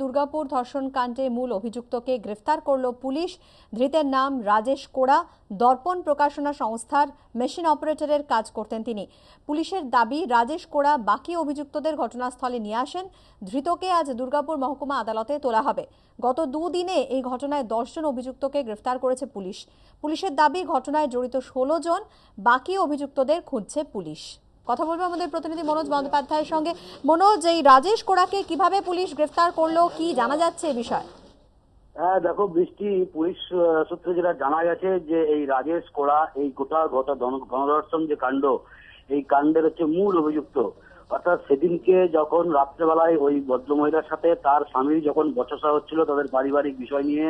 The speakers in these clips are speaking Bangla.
দুর্গাপুর ধর্ষণ কাণ্ডে মূল অভিযুক্তকে গ্রেফতার করল পুলিশ। ধৃতের নাম রাজেশ কোড়া। দর্পণ প্রকাশনা সংস্থার মেশিন অপারেটরের কাজ করতেন তিনি। পুলিশের দাবি, রাজেশ কোড়া বাকি অভিযুক্তদের ঘটনাস্থলে নিয়ে আসেন। ধৃতকে আজ দুর্গাপুর মহকুমা আদালতে তোলা হবে। গত দুদিনে এই ঘটনায় 10 জন অভিযুক্তকে গ্রেফতার করেছে পুলিশ। পুলিশের দাবি, ঘটনায় জড়িত 16 জন, বাকি অভিযুক্তদের খুঁজছে পুলিশ। কথা বলবো আমাদের প্রতিনিধি মনোজ বন্দ্যোপাধ্যায়ের সঙ্গে। মনোজ, এই রাজেশ কোড়াকে কিভাবে পুলিশ গ্রেফতার করলো, কি জানা যাচ্ছে এই বিষয়ে? হ্যাঁ দেখো বৃষ্টি, পুলিশ সূত্রে যেটা জানা গেছে যে এই রাজেশ কোড়া এই গোটা গণধর্ষণ যে কাণ্ড, এই কাণ্ডের হচ্ছে মূল অভিযুক্ত। অর্থাৎ সেদিনকে যখন রাত্রেবেলায় ওই ভদ্রমহিলার সাথে তার স্বামী যখন বচসা হচ্ছিল তাদের পারিবারিক বিষয় নিয়ে,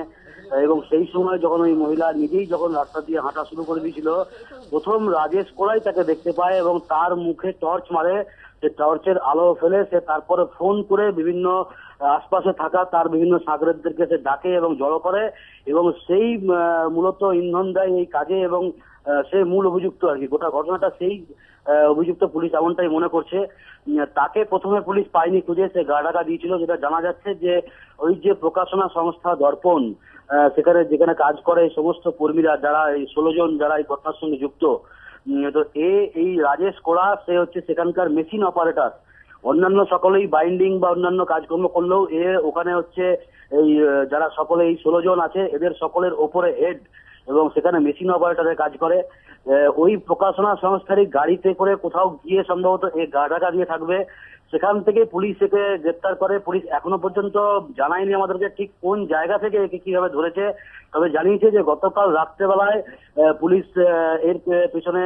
এবং সেই সময় যখন ওই মহিলা নিজেই যখন রাস্তা দিয়ে হাঁটা শুরু করে দিয়েছিল, প্রথম রাজেশ কোড়াই তাকে দেখতে পায় এবং তার মুখে টর্চ মারে। সে টর্চের আলো ফেলে সে তারপরে ফোন করে বিভিন্ন আশপাশে থাকা তার বিভিন্ন সাগরেদদেরকে সে ডাকে এবং জড়ো করে, এবং সেই মূলত ইন্ধন দেয় এই কাজে, এবং সে মূল অভিযুক্ত আর কি। গোটা ঘটনাটা সেই অভিযুক্ত, পুলিশ এমনটাই মনে করছে। তাকে প্রথমে পুলিশ পায়নি খুঁজে, সে গা ঢাকা দিয়েছিল। যেটা জানা যাচ্ছে যে ওই যে প্রকাশনা সংস্থা দর্পণ, সেখানে যেখানে কাজ করে এই সমস্ত কর্মীরা, যারা এই 16 জন যারা এই ঘটনার সঙ্গে যুক্ত, তো এই রাজেশ কোড়া সে হচ্ছে সেখানকার মেশিন অপারেটর। অন্যান্য সকলেই বাইন্ডিং বা অন্যান্য কাজকর্ম করলেও ওখানে হচ্ছে এই যারা সকলে এই 16 জন আছে এদের সকলের ওপরে হেড, এবং সেখানে মেশিন অপারেটরের কাজ করে। ওই প্রকাশনা সংস্থারই গাড়িতে করে কোথাও গিয়ে সম্ভবত এই গা ঢাকা দিয়ে থাকবে। সেখান থেকে পুলিশ একে গ্রেপ্তার করে। পুলিশ এখনো পর্যন্ত জানায়নি আমাদেরকে ঠিক কোন জায়গা থেকে একে কিভাবে ধরেছে, তবে জানিয়েছে যে গতকাল রাত্রেবেলায় পুলিশ এর পেছনে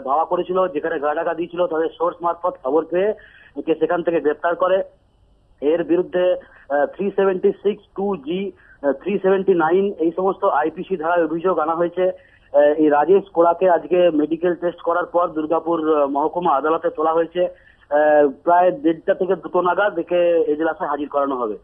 ধাওয়া করেছিল, যেখানে গা ঢাকা দিয়েছিল তাদের সোর্স মারফত খবর পেয়ে একে সেখান থেকে গ্রেপ্তার করে। এর বিরুদ্ধে 376 2G 379 এই সমস্ত আইপিসি ধারায় অভিযোগ আনা হয়েছে। এই রাজেশ কোড়াকে আজকে মেডিকেল টেস্ট করার পর দুর্গাপুর মহকুমা আদালতে তোলা হয়েছে। প্রায় 1:30 থেকে 2 নাগাদ একে এজলাসে হাজির করানো হবে।